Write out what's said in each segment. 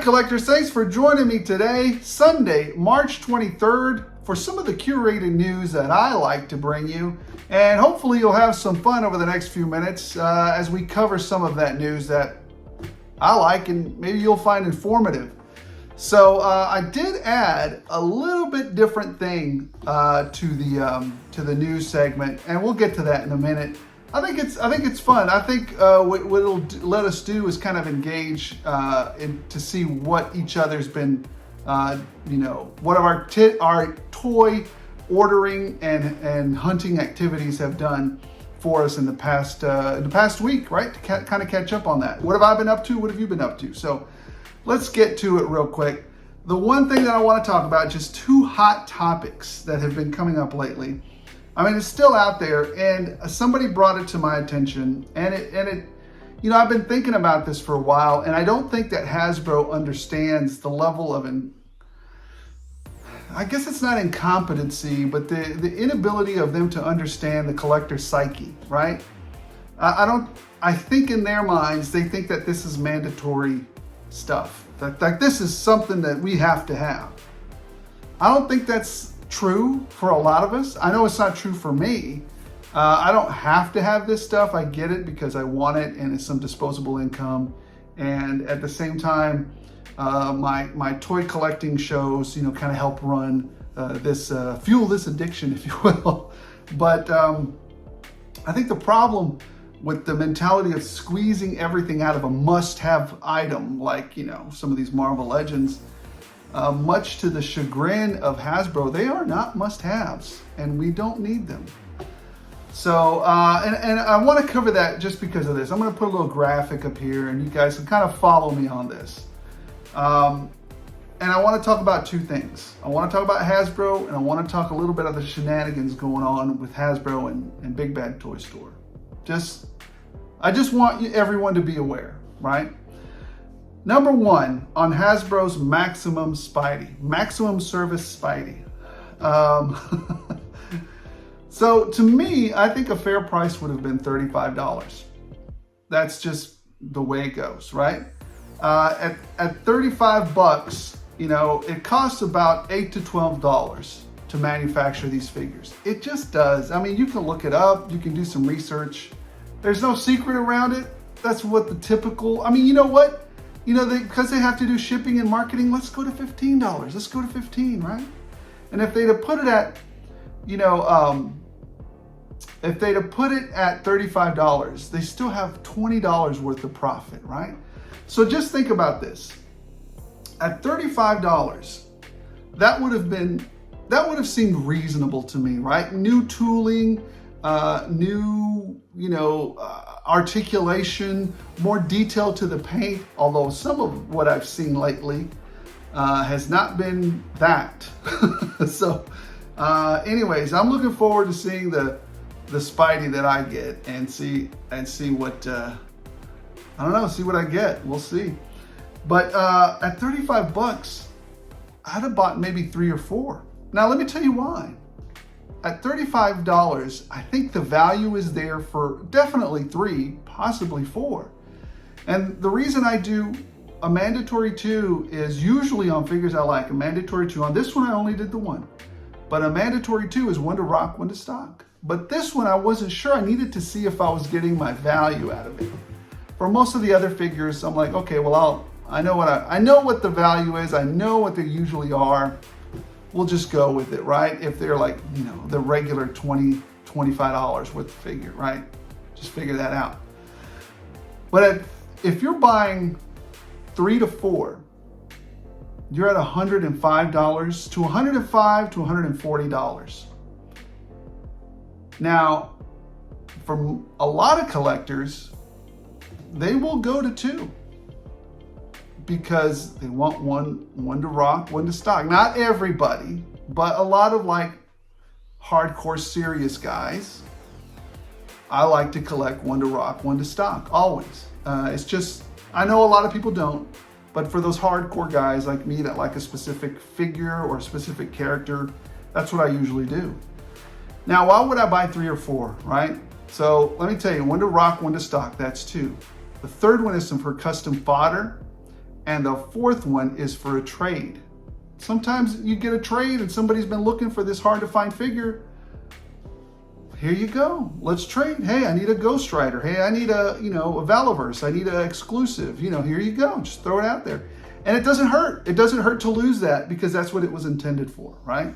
collectors, thanks for joining me today, Sunday, March 23rd, for some of the curated news that I like to bring you. And hopefully you'll have some fun over the next few minutes as we cover some of that news that I like and maybe you'll find informative. So I did add a little bit different thing to the news segment, and we'll get to that in a minute. I think it's fun. I think what it'll let us do is kind of engage to see what each other's been, what our toy ordering and hunting activities have done for us in the past week, right? To kind of catch up on that. What have I been up to? What have you been up to? So let's get to it real quick. The one thing that I want to talk about, just two hot topics that have been coming up lately. I mean, it's still out there, and somebody brought it to my attention, and it, I've been thinking about this for a while, and I don't think that Hasbro understands the level of, I guess it's not incompetency, but the inability of them to understand the collector's psyche, right? I think in their minds, they think that this is mandatory stuff, that this is something that we have to have. I don't think that's true for a lot of us. I know it's not true for me. I don't have to have this stuff. I get it because I want it and it's some disposable income. And at the same time, my toy collecting shows, kind of help run fuel this addiction, if you will. But I think the problem with the mentality of squeezing everything out of a must-have item, like, some of these Marvel Legends, much to the chagrin of Hasbro, they are not must-haves, and we don't need them. So, and I want to cover that just because of this. I'm going to put a little graphic up here, and you guys can kind of follow me on this. And I want to talk about two things. I want to talk about Hasbro, and I want to talk a little bit of the shenanigans going on with Hasbro and Big Bad Toy Store. I just want everyone to be aware, right? Number one, on Hasbro's Maximum Service Spidey. So to me, I think a fair price would have been $35. That's just the way it goes, right? At 35 bucks, it costs about $8 to $12 to manufacture these figures. It just does. I mean, you can look it up, you can do some research. There's no secret around it. That's what the typical, you know what? Because they have to do shipping and marketing, let's go to $15. Let's go to 15, right? And if they'd have put it at, if they'd have put it at $35, they still have $20 worth of profit, right? So just think about this. At $35, that would have seemed reasonable to me, right? New tooling, new, articulation, more detail to the paint, although some of what I've seen lately has not been that. So anyways, I'm looking forward to seeing the Spidey that I get and see what see what I get. We'll see. But at 35 bucks, I'd have bought maybe 3 or 4. Now let me tell you why. At $35, I think the value is there for definitely 3, possibly 4. And the reason I do a mandatory 2 is usually on figures I like. A mandatory 2. On this one, I only did the 1. But a mandatory 2 is 1 to rock, 1 to stock. But this one, I wasn't sure. I needed to see if I was getting my value out of it. For most of the other figures, I'm like, okay, well, I know what the value is. I know what they usually are. We'll just go with it, right? If they're like, the regular $20, $25 worth of figure, right? Just figure that out. But if you're buying 3 to 4, you're at $105 to $105 to $140. Now, for a lot of collectors, they will go to 2. Because they want one to rock, 1 to stock. Not everybody, but a lot of hardcore serious guys. I like to collect 1 to rock, 1 to stock, always. It's just, I know a lot of people don't, but for those hardcore guys like me that like a specific figure or a specific character, that's what I usually do. Now, why would I buy 3 or 4, right? So let me tell you, 1 to rock, 1 to stock, that's 2. The third one is some for custom fodder. And the fourth one is for a trade. Sometimes you get a trade and somebody's been looking for this hard to find figure. Here you go. Let's trade. Hey, I need a Ghost Rider. Hey, I need a Valaverse. I need an exclusive. Here you go. Just throw it out there. And it doesn't hurt. It doesn't hurt to lose that because that's what it was intended for, right?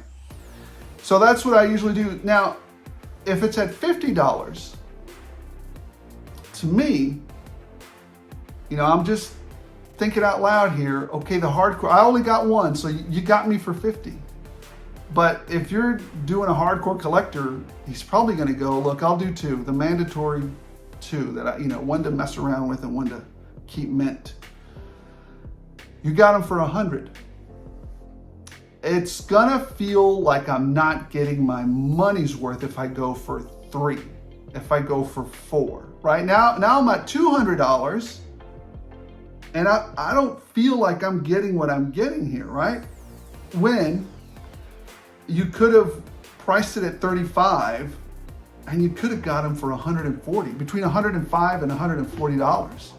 So that's what I usually do. Now, if it's at $50, to me, I'm just thinking out loud here. Okay, the hardcore, I only got one, so you got me for 50. But if you're doing a hardcore collector, he's probably going to go, look, I'll do two, the mandatory two that one to mess around with and one to keep mint. You got them for 100. It's gonna feel like I'm not getting my money's worth if I go for 3, if I go for 4. Right now I'm at $200, and I don't feel like I'm getting what I'm getting here, right? When you could have priced it at 35, and you could have got them for 140, between $105 and $140.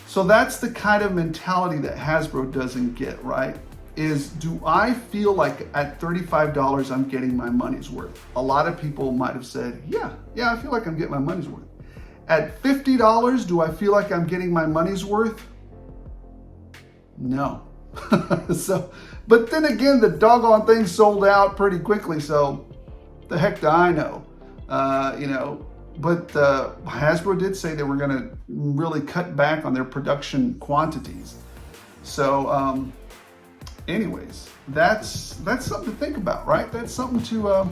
So that's the kind of mentality that Hasbro doesn't get, right? Is, do I feel like at $35 I'm getting my money's worth? A lot of people might have said, yeah, I feel like I'm getting my money's worth. At $50, do I feel like I'm getting my money's worth? No. But then again, the doggone thing sold out pretty quickly, so the heck do I know? But Hasbro did say they were going to really cut back on their production quantities. So, anyways, that's something to think about, right? That's something to.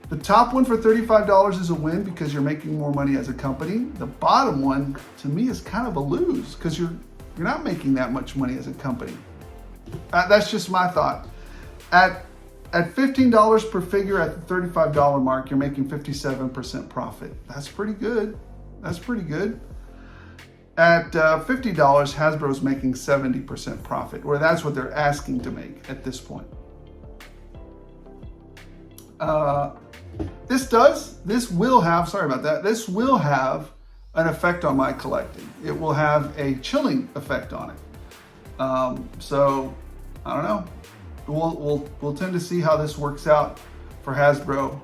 The top one for $35 is a win because you're making more money as a company. The bottom one, to me, is kind of a lose because you're not making that much money as a company. That's just my thought. At $15 per figure at the $35 mark, you're making 57% profit. That's pretty good. That's pretty good. At $50, Hasbro's making 70% profit, or that's what they're asking to make at this point. This will have an effect on my collecting. It will have a chilling effect on it. So, I don't know. We'll tend to see how this works out for Hasbro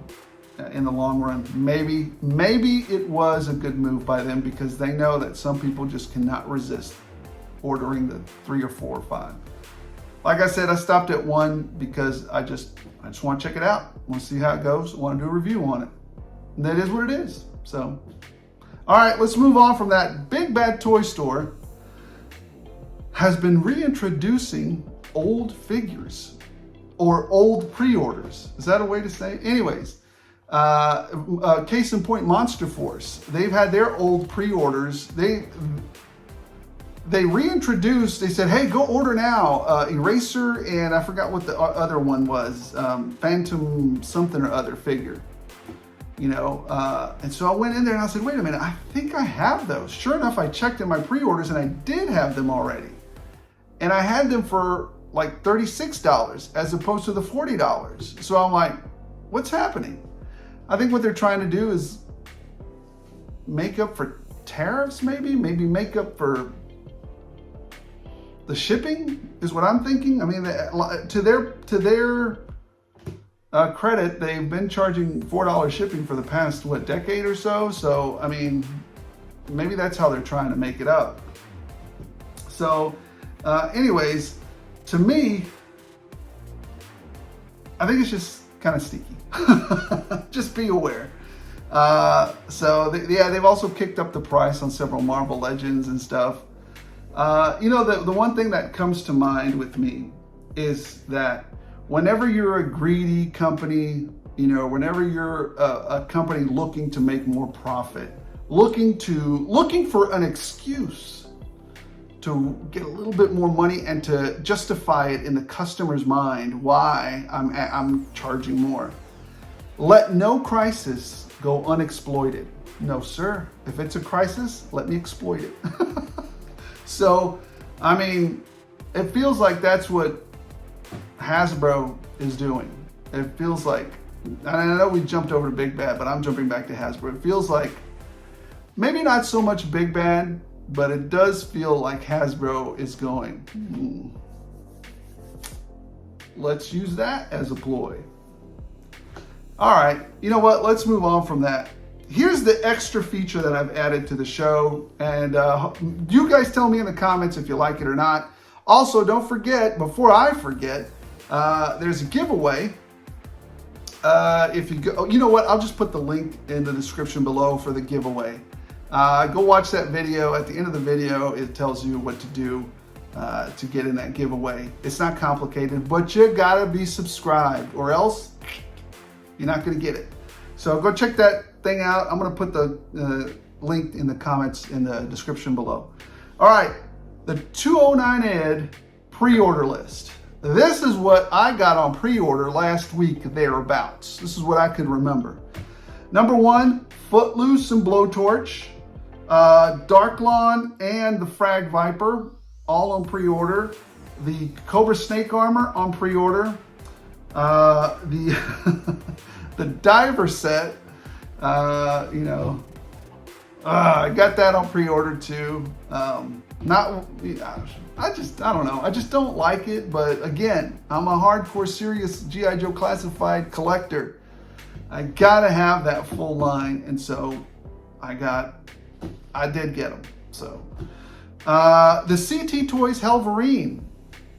in the long run. Maybe it was a good move by them because they know that some people just cannot resist ordering the 3 or 4 or 5. Like I said, I stopped at 1 because I just want to check it out. I want to see how it goes. I want to do a review on it. And that is what it is. So, all right, let's move on from that. Big Bad Toy Store has been reintroducing old figures or old pre-orders. Is that a way to say it? Anyways, case in point, Monster Force. They've had their old pre-orders. They reintroduced, they said, hey, go order now. Eraser, and I forgot what the other one was. Phantom something or other figure. And so I went in there and I said, wait a minute, I think I have those. Sure enough, I checked in my pre-orders and I did have them already. And I had them for like $36 as opposed to the $40. So I'm like, what's happening? I think what they're trying to do is make up for tariffs, maybe make up for the shipping is what I'm thinking. I mean, to their credit, they've been charging $4 shipping for the past, decade or so. So, I mean, maybe that's how they're trying to make it up. So, anyways, to me, I think it's just kind of sneaky. Just be aware. They've also kicked up the price on several Marvel Legends and stuff. The one thing that comes to mind with me is that whenever you're a greedy company, whenever you're a company looking to make more profit, looking for an excuse to get a little bit more money and to justify it in the customer's mind why I'm charging more. Let no crisis go unexploited. No, sir. If it's a crisis, let me exploit it. So, I mean, it feels like that's what Hasbro is doing. It feels like, and I know we jumped over to Big Bad, but I'm jumping back to Hasbro. It feels like maybe not so much Big Bad, but it does feel like Hasbro is going, let's use that as a ploy. All right, you know what? Let's move on from that. Here's the extra feature that I've added to the show, and you guys tell me in the comments if you like it or not. Also, don't forget, before I forget, there's a giveaway. If you go, you know what? I'll just put the link in the description below for the giveaway. Go watch that video. At the end of the video, it tells you what to do to get in that giveaway. It's not complicated, but you gotta be subscribed or else you're not gonna get it. So go check that thing out. I'm gonna put the link in the comments in the description below. All right, the 209 Ed pre-order list. This is what I got on pre-order last week thereabouts. This is what I could remember. Number 1, Footloose and Blowtorch, Dark Lawn and the Frag Viper, all on pre-order. The Cobra Snake Armor on pre-order. The the Diver set, I got that on pre-order too. I don't know. I just don't like it. But again, I'm a hardcore serious G.I. Joe classified collector. I gotta have that full line, and so I did get them. So the CT Toys Helverine,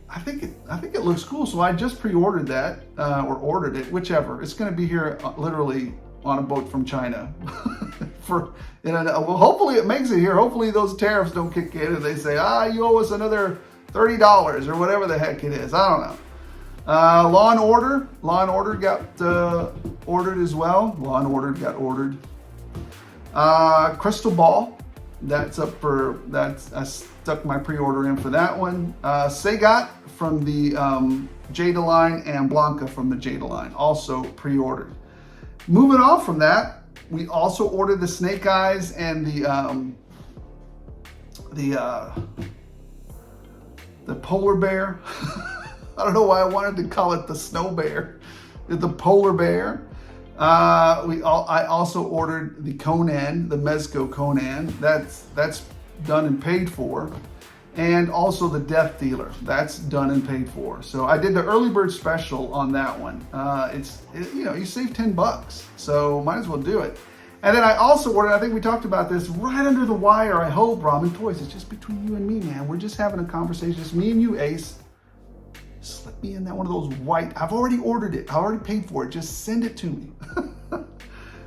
I think it looks cool. So I just pre-ordered that or ordered it, whichever. It's going to be here literally on a boat from China. Well, hopefully it makes it here. Hopefully those tariffs don't kick in and they say, you owe us another $30 or whatever the heck it is. I don't know. Law and Order got ordered as well. Law and Order got ordered. Crystal Ball, I stuck my pre-order in for that one. Sagat from the Jada line and Blanca from the Jada line, also pre-ordered. Moving on from that, we also ordered the Snake Eyes and the polar bear. I don't know why I wanted to call it the snow bear. The polar bear. I also ordered the Conan, the Mezco Conan. That's done and paid for. And also the Death Dealer. That's done and paid for. So I did the early bird special on that one. You save $10, so might as well do it. And then I also ordered, I think we talked about this right under the wire, I hope, Ramen Toys. It's just between you and me, man. We're just having a conversation. Just me and you, Ace. Slip me in that one of those white. I've already ordered it. I already paid for it. Just send it to me.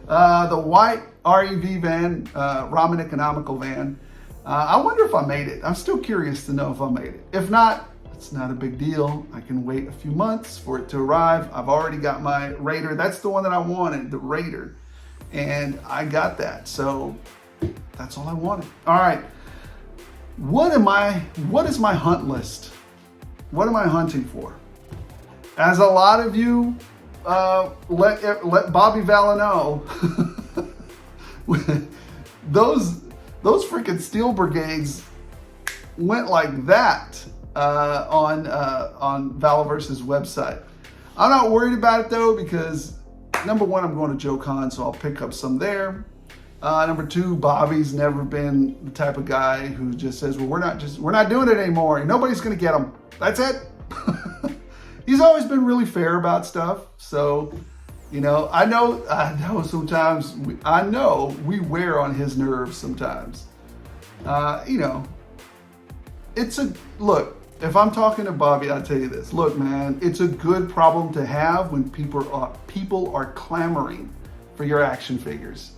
The white REV van, Ramen Economical van. I wonder if I made it. I'm still curious to know if I made it. If not, it's not a big deal. I can wait a few months for it to arrive. I've already got my Raider. That's the one that I wanted, the Raider. And I got that. So that's all I wanted. All right. What is my hunt list? What am I hunting for? As a lot of you let Bobby Valla know, those freaking Steel Brigades went like that on Valaverse's website. I'm not worried about it though, because number 1, I'm going to Joe Con, so I'll pick up some there. Number 2, Bobby's never been the type of guy who just says, well, we're not doing it anymore. Nobody's going to get them. That's it. He's always been really fair about stuff. So, I know sometimes we wear on his nerves sometimes. Look, if I'm talking to Bobby, I'll tell you this. Look, man, it's a good problem to have when people are clamoring for your action figures.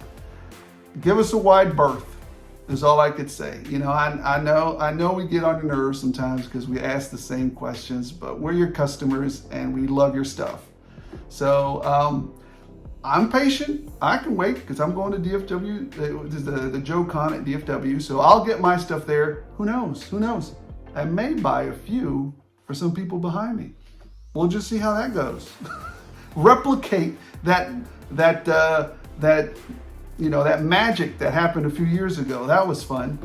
Give us a wide berth is all I could say. I know we get on your nerves sometimes because we ask the same questions, but we're your customers and we love your stuff. So I'm patient. I can wait because I'm going to DFW, the Joe Con at DFW. So I'll get my stuff there. Who knows? I may buy a few for some people behind me. We'll just see how that goes. Replicate that magic that happened a few years ago. That was fun.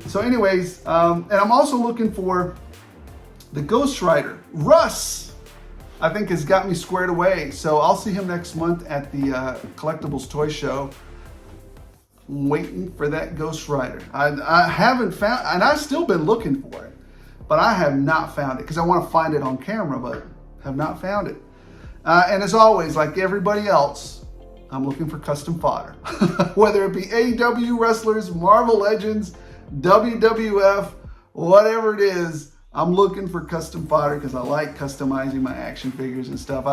So anyways, and I'm also looking for the Ghost Rider. Russ, I think, has got me squared away. So I'll see him next month at the Collectibles Toy Show. waiting for that Ghost Rider. I haven't found, and I've still been looking for it, but I have not found it because I want to find it on camera, but have not found it. And as always, like everybody else, I'm looking for custom fodder. Whether it be AEW wrestlers, Marvel Legends, WWF, whatever it is, I'm looking for custom fodder because I like customizing my action figures and stuff.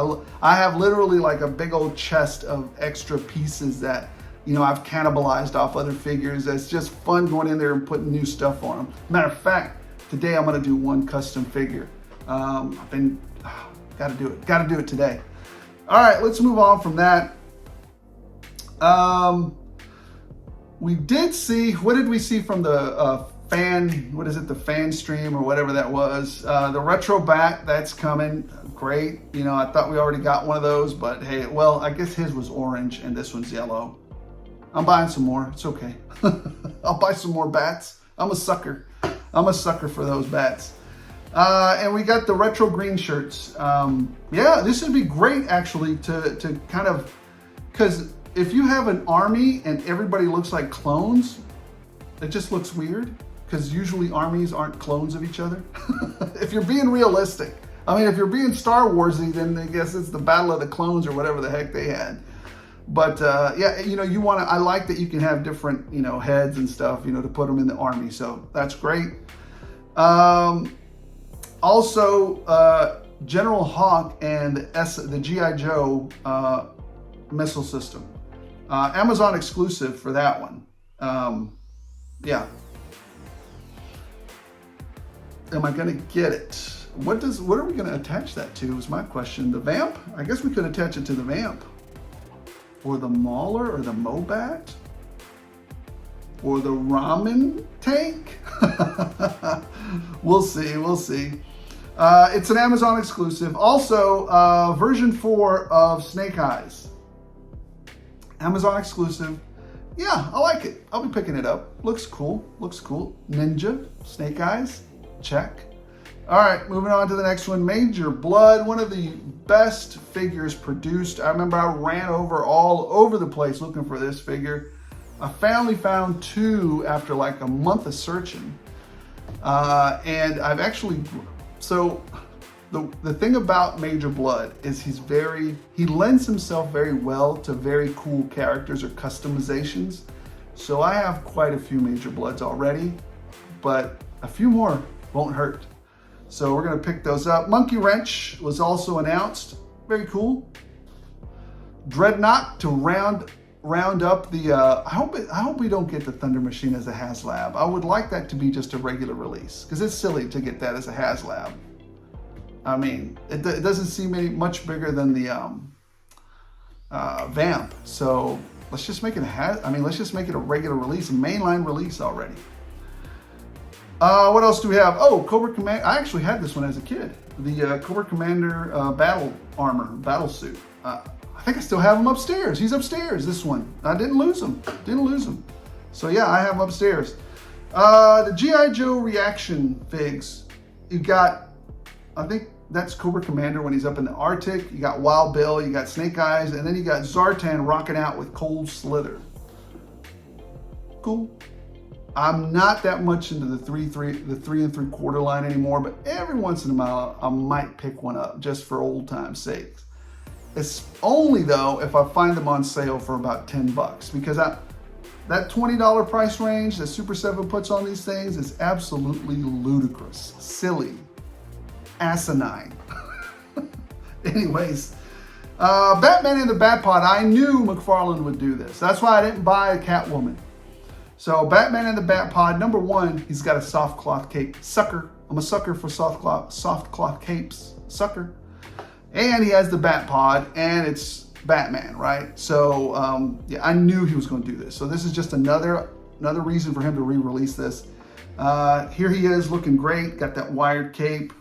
I have literally like a big old chest of extra pieces that, you know, I've cannibalized off other figures. It's just fun going in there and putting new stuff on them. Matter of fact, today I'm going to do one custom figure. Got to do it. Got to do it today. All right, let's move on from that. We did see, what did we see from the the fan stream or whatever that was? The retro bat, that's coming. Great. You know, I thought we already got one of those, but hey, well, I guess his was orange and this one's yellow. I'm buying some more. It's okay. I'll buy some more bats. I'm a sucker. I'm a sucker for those bats. And we got the retro green shirts. Yeah, this would be great actually to kind of, because if you have an army and everybody looks like clones, it just looks weird, because usually armies aren't clones of each other. If you're being realistic. I mean, if you're being Star Warsy, then I guess it's the Battle of the Clones or whatever the heck they had. But yeah, you know, I like that you can have different, you know, heads and stuff, you know, to put them in the army. So that's great. Also, General Hawk and the G.I. Joe missile system. Amazon exclusive for that one. Yeah. Am I going to get it? What are we going to attach that to is my question. The Vamp? I guess we could attach it to the Vamp. Or the Mauler, or the Mobat, or the Ramen tank. We'll see, we'll see. It's an Amazon exclusive. Also, version 4 of Snake Eyes. Amazon exclusive. Yeah, I like it. I'll be picking it up. Looks cool, looks cool. Ninja, Snake Eyes, check. All right, moving on to the next one. Major Blood, one of the best figures produced. I remember I ran all over the place looking for this figure. I finally found 2 after like a month of searching. And I've actually, so the thing about Major Blood is he lends himself very well to very cool characters or customizations. So I have quite a few Major Bloods already, but a few more won't hurt. So we're going to pick those up. Monkey Wrench was also announced. Very cool. Dreadnought to round up the, I hope we don't get the Thunder Machine as a HasLab. I would like that to be just a regular release, because it's silly to get that as a HasLab. I mean, it doesn't seem much bigger than the Vamp. So let's just make it let's just make it a regular release, a mainline release already. What else do we have? Oh, Cobra Commander. I actually had this one as a kid. The Cobra Commander battle suit. I think I still have him upstairs. He's upstairs, this one. I didn't lose him. So yeah, I have him upstairs. The G.I. Joe reaction figs. You got, I think that's Cobra Commander when he's up in the Arctic. You got Wild Bill, you got Snake Eyes, and then you got Zartan rocking out with Cold Slither. Cool. I'm not that much into the 3 3/4 line anymore, but every once in a while I might pick one up just for old time's sake. It's only though if I find them on sale for about $10, because that $20 price range that Super 7 puts on these things is absolutely ludicrous, silly, asinine. Anyways, Batman and the BATPOD. I knew McFarlane would do this. That's why I didn't buy a Catwoman. So Batman and the BATPOD, number 1, he's got a soft cloth cape. Sucker. I'm a sucker for soft cloth capes. Sucker. And he has the BATPOD, and it's Batman, right? So yeah, I knew he was going to do this. So this is just another reason for him to re-release this. Here he is looking great. Got that wired cape.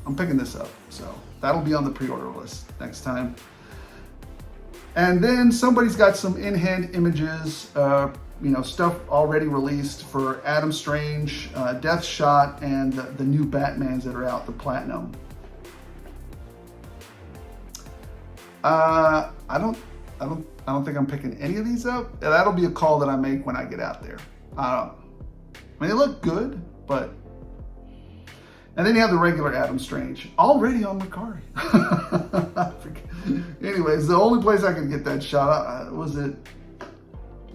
I'm picking this up. So that'll be on the pre-order list next time. And then somebody's got some in-hand images, stuff already released for Adam Strange, Deathshot, and the new Batmans that are out, the Platinum. I I don't think I'm picking any of these up. That'll be a call that I make when I get out there. I mean, they look good, but. And then you have the regular Adam Strange, already on Mercari. Anyways, the only place I could get that shot was it.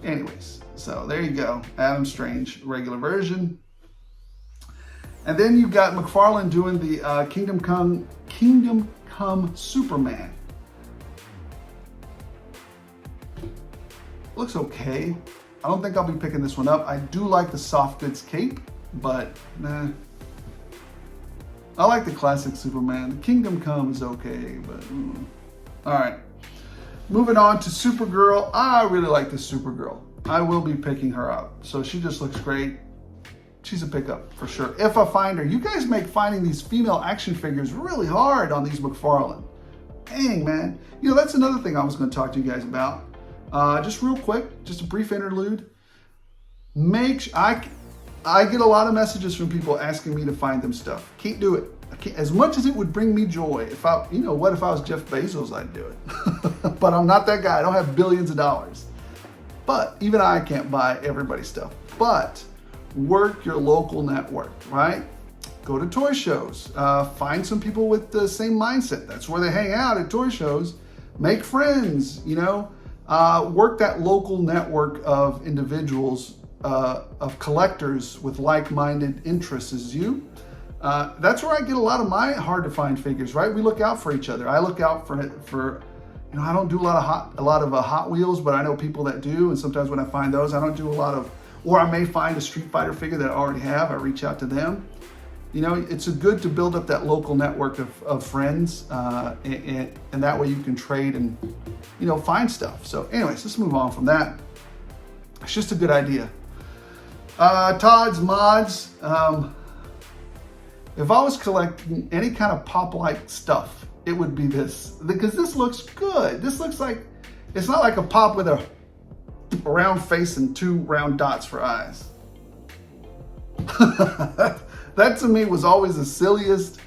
Anyways, so there you go, Adam Strange, regular version. And then you've got McFarlane doing the Kingdom Come Superman. Looks okay. I don't think I'll be picking this one up. I do like the soft goods cape, but nah. I like the classic Superman. The Kingdom Come is okay, but all right. Moving on to Supergirl. I really like this Supergirl. I will be picking her up. So she just looks great. She's a pickup for sure. If I find her. You guys make finding these female action figures really hard on these McFarlane. Dang, man. You know, that's another thing I was going to talk to you guys about. Just real quick, just a brief interlude. I get a lot of messages from people asking me to find them stuff. Can't do it. I can't, as much as it would bring me joy. If I was Jeff Bezos, I'd do it. But I'm not that guy. I don't have billions of dollars. But even I can't buy everybody's stuff. But work your local network, right? Go to toy shows. Find some people with the same mindset. That's where they hang out at toy shows. Make friends, work that local network of individuals, of collectors with like-minded interests as you. That's where I get a lot of my hard-to-find figures, right? We look out for each other. I look out for I don't do a lot of Hot Wheels, but I know people that do, and sometimes when I find those, I don't do a lot of, or I may find a Street Fighter figure that I already have. I reach out to them. It's good to build up that local network of friends, and that way you can trade and, find stuff. So anyways, let's move on from that. It's just a good idea. Todd's Mods. If I was collecting any kind of pop-like stuff, it would be this, because this looks good. This looks like, it's not like a pop with a round face and two round dots for eyes. That to me was always the silliest.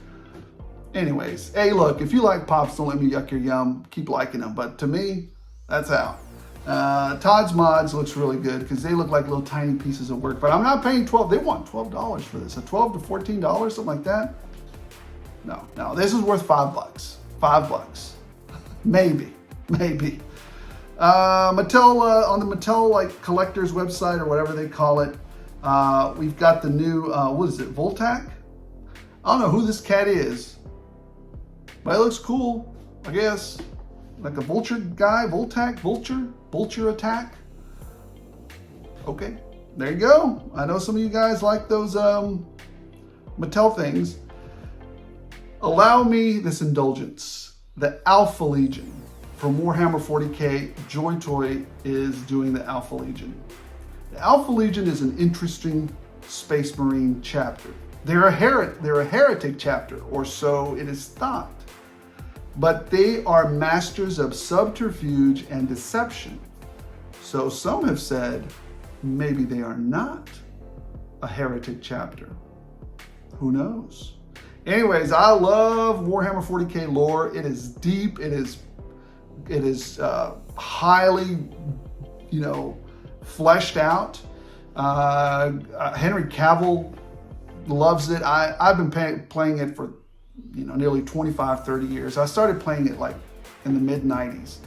Anyways, hey, look, if you like pops, don't let me yuck your yum. Keep liking them. But to me, that's out. Todd's Mods looks really good because they look like little tiny pieces of work. But I'm not paying $12. They want $12 for this. $12 to $14, something like that. No, this is worth $5. $5. Maybe. Mattel, on the Mattel collector's website or whatever they call it, we've got the new, what is it, Voltac? I don't know who this cat is, but it looks cool, I guess. Like a vulture guy, Voltac, vulture attack. Okay, there you go. I know some of you guys like those Mattel things. Allow me this indulgence. The Alpha Legion from Warhammer 40K, Joy Toy is doing the Alpha Legion. The Alpha Legion is an interesting Space Marine chapter. They're a heretic chapter, or so it is thought. But they are masters of subterfuge and deception. So some have said maybe they are not a heretic chapter. Who knows? Anyways, I love Warhammer 40K lore. It is deep. It is highly, fleshed out. Henry Cavill loves it. I've been playing it for nearly 25, 30 years. I started playing it in the mid 90s.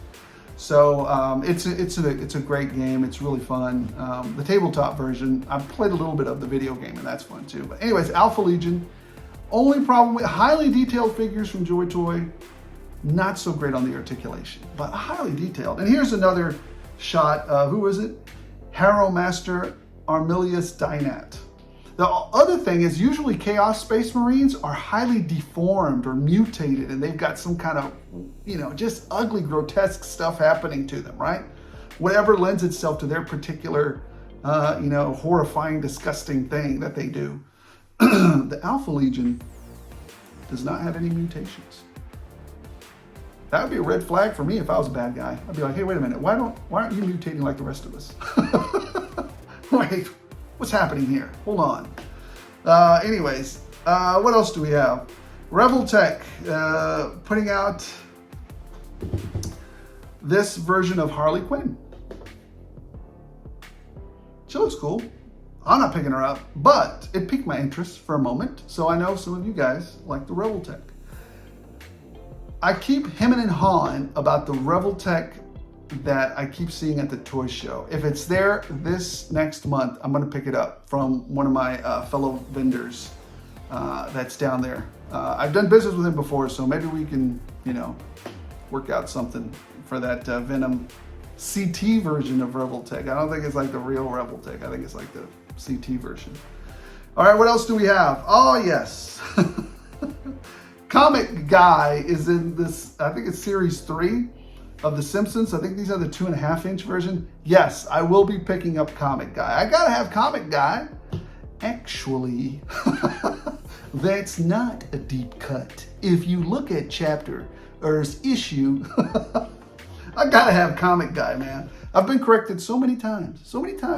So it's a great game. It's really fun. The tabletop version, I've played a little bit of the video game, and that's fun too. But anyways, Alpha Legion. Only problem with highly detailed figures from Joy Toy, not so great on the articulation, but highly detailed. And here's another shot of, who is it? Harrow Master Armilius Dynat. The other thing is usually Chaos Space Marines are highly deformed or mutated, and they've got some kind of, just ugly, grotesque stuff happening to them, right? Whatever lends itself to their particular, horrifying, disgusting thing that they do. The Alpha Legion does not have any mutations. That would be a red flag for me if I was a bad guy. I'd be like, hey, wait a minute, why aren't you mutating like the rest of us? Wait, what's happening here? Hold on. Anyways, what else do we have? Rebel Tech putting out this version of Harley Quinn. She looks cool. I'm not picking her up, but it piqued my interest for a moment. So I know some of you guys like the Revoltech. I keep hemming and hawing about the Revoltech that I keep seeing at the toy show. If it's there this next month, I'm gonna pick it up from one of my fellow vendors that's down there. I've done business with him before, so maybe we can, work out something for that Venom CT version of Revoltech. I don't think it's like the real Revoltech. I think it's like the CT version. All right, what else do we have? Oh, yes. Comic Guy is in this, I think it's series 3 of The Simpsons. I think these are the 2.5-inch version. Yes, I will be picking up Comic Guy. I gotta have Comic Guy. Actually, that's not a deep cut. If you look at chapter or issue, I gotta have Comic Guy, man. I've been corrected so many times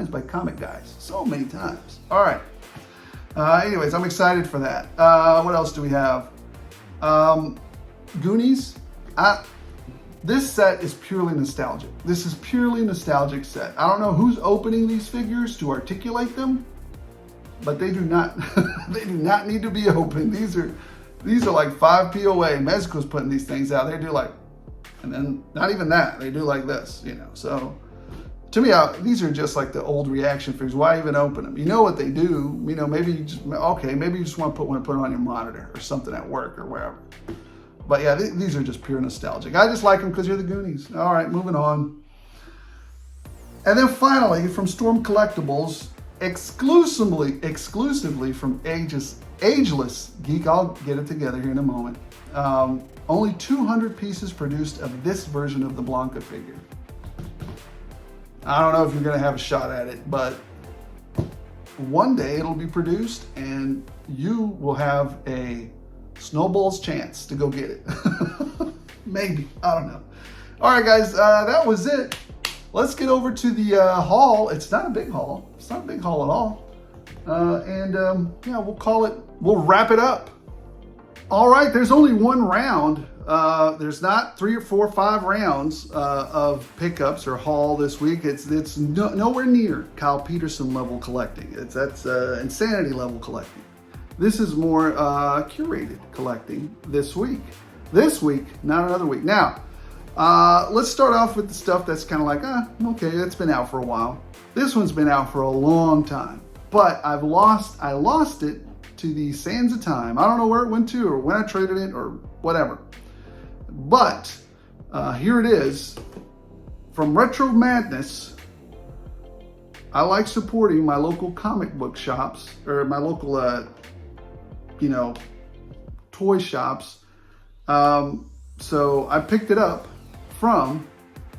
by Comic Guys, so many times. All right. Anyways, I'm excited for that. What else do we have? Goonies. This set is purely nostalgic. This is purely nostalgic set. I don't know who's opening these figures to articulate them, but they do not. They do not need to be opened. These are like 5 POA. Mezco's putting these things out. They do like, and then not even that. They do like this, So to me, these are just like the old reaction figures. Why even open them? You know what they do. Maybe you just want to put one on your monitor or something at work or wherever. But yeah, these are just pure nostalgic. I just like them because you're the Goonies. All right, moving on. And then finally, from Storm Collectibles, exclusively from Ageless Geek, I'll get it together here in a moment. Only 200 pieces produced of this version of the Blanca figure. I don't know if you're gonna have a shot at it, but one day it'll be produced and you will have a snowball's chance to go get it. Maybe, I don't know. All right, guys, that was it. Let's get over to the haul. It's not a big haul. It's not a big haul at all. Yeah, we'll wrap it up. All right, there's only one round. There's not 3 or 4 or 5 rounds of pickups or haul this week. It's nowhere near Kyle Peterson level collecting. That's insanity level collecting. This is more curated collecting this week. This week, not another week. Now, let's start off with the stuff that's kind of like, okay, it's been out for a while. This one's been out for a long time, but I lost it to the sands of time. I don't know where it went to or when I traded it or whatever. But here it is from Retro Madness. I like supporting my local comic book shops or my local, toy shops. So I picked it up from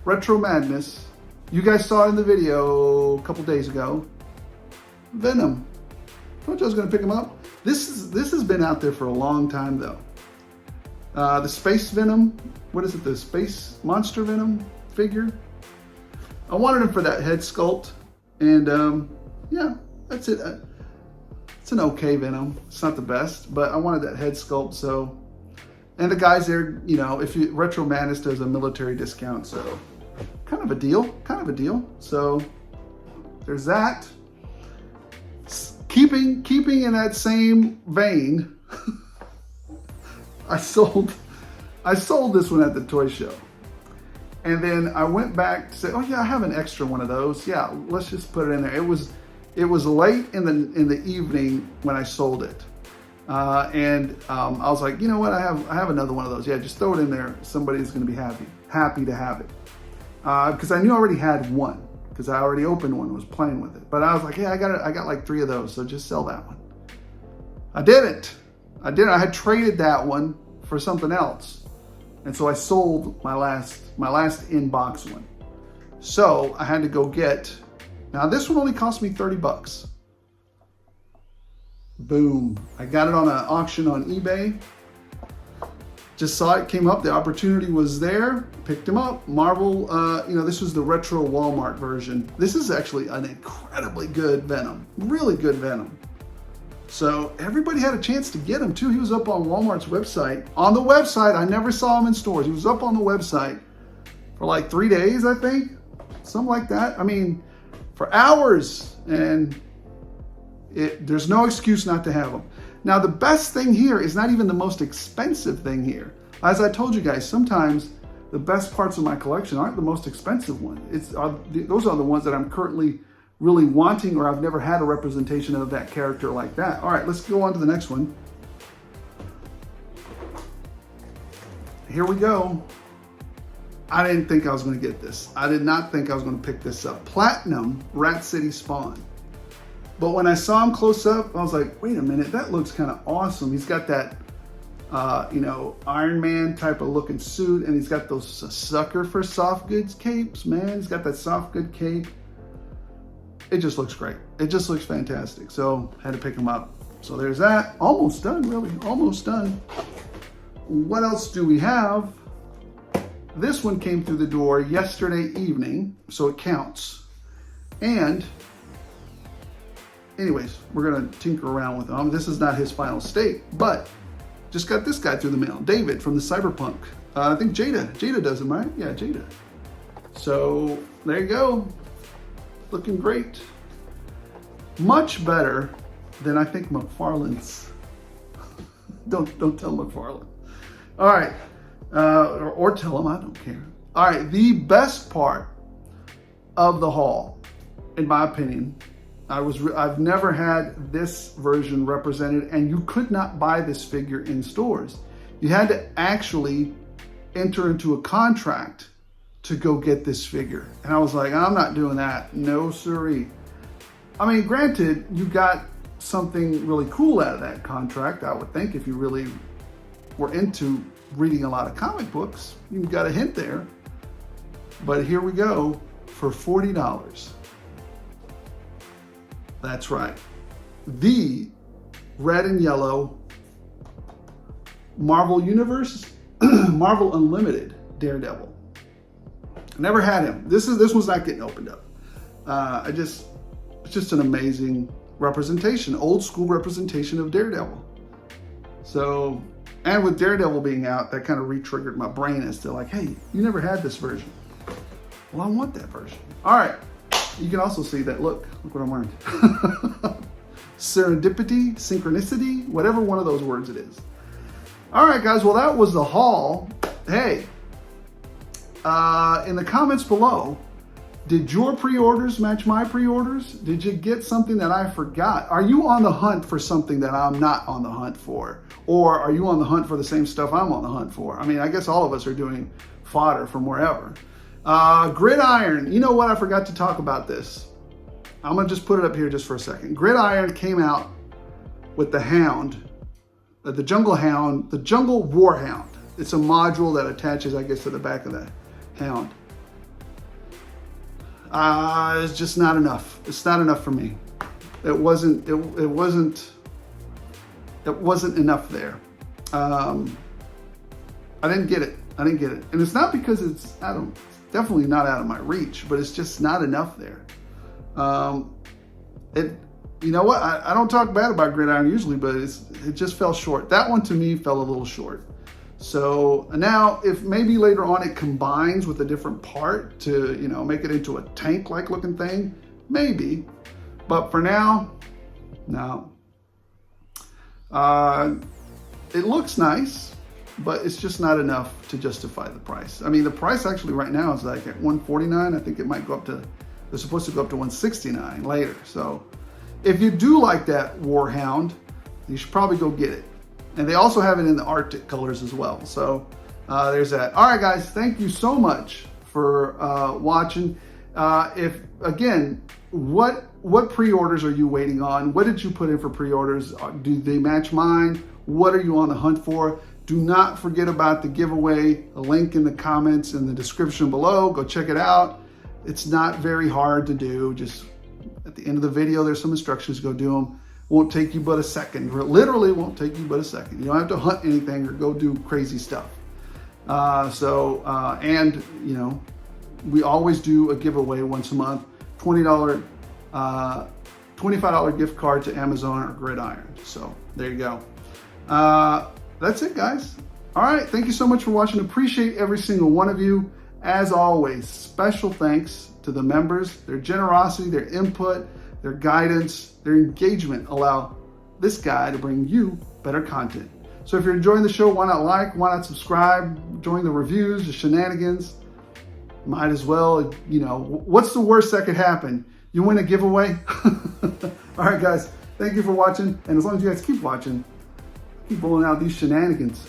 Retro Madness. You guys saw it in the video a couple days ago. Venom. I told you I was gonna pick him up. This has been out there for a long time though. The Space Venom, what is it? The Space Monster Venom figure. I wanted him for that head sculpt, and yeah, that's it. It's an okay Venom. It's not the best, but I wanted that head sculpt. So, and the guys there, if Retro Madness does a military discount, so kind of a deal. So there's that. Keeping in that same vein, I sold this one at the toy show. And then I went back to say, oh yeah, I have an extra one of those. Yeah, let's just put it in there. It was late in the evening when I sold it. I was like, you know what? I have another one of those. Yeah, just throw it in there. Somebody's gonna be happy to have it. Because I knew I already had one, because I already opened one and was playing with it. But I was like, yeah, I got like 3 of those, so just sell that one. I didn't. I had traded that one for something else. And so I sold my last in-box one. So I had to go get, now this one only cost me 30 bucks. Boom. I got it on an auction on eBay. Just saw it came up, the opportunity was there, picked him up. Marvel, this was the retro Walmart version. This is actually an incredibly good Venom, really good Venom. So everybody had a chance to get him too. He was up on Walmart's website. On the website, I never saw him in stores. He was up on the website for like 3 days, I think. Something like that. I mean, for hours. And there's no excuse not to have them. Now, the best thing here is not even the most expensive thing here. As I told you guys, sometimes the best parts of my collection aren't the most expensive one. Those are the ones that I'm currently really wanting, or I've never had a representation of that character like that. All right, let's go on to the next one. Here we go. I didn't think I was going to get this. I did not think I was going to pick this up. Platinum Rat City Spawn. But when I saw him close up, I was like, wait a minute, that looks kind of awesome. He's got that, Iron Man type of looking suit, and he's got those sucker for soft goods capes, man. He's got that soft good cape. It just looks great. It just looks fantastic. So had to pick him up. So there's that. Almost done, really. Almost done. What else do we have? This one came through the door yesterday evening, so it counts. And anyways, we're gonna tinker around with him. This is not his final state, but just got this guy through the mail. David from the Cyberpunk. I think Jada does him, right? Yeah, Jada. So there you go. Looking great. Much better than I think McFarlane's. Don't tell McFarlane. All right, or tell him, I don't care. All right, the best part of the haul, in my opinion, I've never had this version represented, and you could not buy this figure in stores. You had to actually enter into a contract to go get this figure. And I was like, I'm not doing that. No siree. I mean, granted, you got something really cool out of that contract, I would think, if you really were into reading a lot of comic books. You got a hint there. But here we go for $40. That's right. The red and yellow Marvel Universe, Marvel Unlimited Daredevil. Never had him. This one's not getting opened up. It's just an amazing representation, old school representation of Daredevil. So, and with Daredevil being out, that kind of re-triggered my brain as to like, hey, you never had this version. Well, I want that version. All right. You can also see that, look what I'm wearing. Serendipity, synchronicity, whatever one of those words it is. All right, guys, well, that was the haul. Hey, in the comments below, did your pre-orders match my pre-orders? Did you get something that I forgot? Are you on the hunt for something that I'm not on the hunt for? Or are you on the hunt for the same stuff I'm on the hunt for? I mean, I guess all of us are doing fodder from wherever. Gridiron, you know what? I forgot to talk about this. I'm gonna just put it up here just for a second. Gridiron came out with the Hound, the Jungle Hound, the Jungle War Hound. It's a module that attaches, I guess, to the back of the Hound. It's just not enough. It's not enough for me. It wasn't enough there. I didn't get it. And it's not because it's definitely not out of my reach, but it's just not enough there. You know what? I don't talk bad about Gridiron usually, but it just fell short. That one to me fell a little short. So now, if maybe later on it combines with a different part to, make it into a tank-like looking thing, maybe. But for now, no. It looks nice, but it's just not enough to justify the price. I mean, the price actually right now is like at $149. I think it might go up to, they're supposed to go up to $169 later. So if you do like that Warhound, you should probably go get it. And they also have it in the Arctic colors as well. So there's that. All right, guys, thank you so much for watching. What pre-orders are you waiting on? What did you put in for pre-orders? Do they match mine? What are you on the hunt for? Do not forget about the giveaway. A link in the comments in the description below. Go check it out. It's not very hard to do. Just at the end of the video, there's some instructions. Go do them. Won't take you but a second. Literally won't take you but a second. You don't have to hunt anything or go do crazy stuff. We always do a giveaway once a month. $25 gift card to Amazon or Gridiron. So there you go. That's it, guys. All right. Thank you so much for watching. Appreciate every single one of you. As always, special thanks to the members. Their generosity, their input, their guidance, their engagement allow this guy to bring you better content. So if you're enjoying the show, why not like, why not subscribe, join the reviews, the shenanigans. Might as well, you know, what's the worst that could happen? You win a giveaway? All right, guys, thank you for watching. And as long as you guys keep watching, keep rolling out these shenanigans.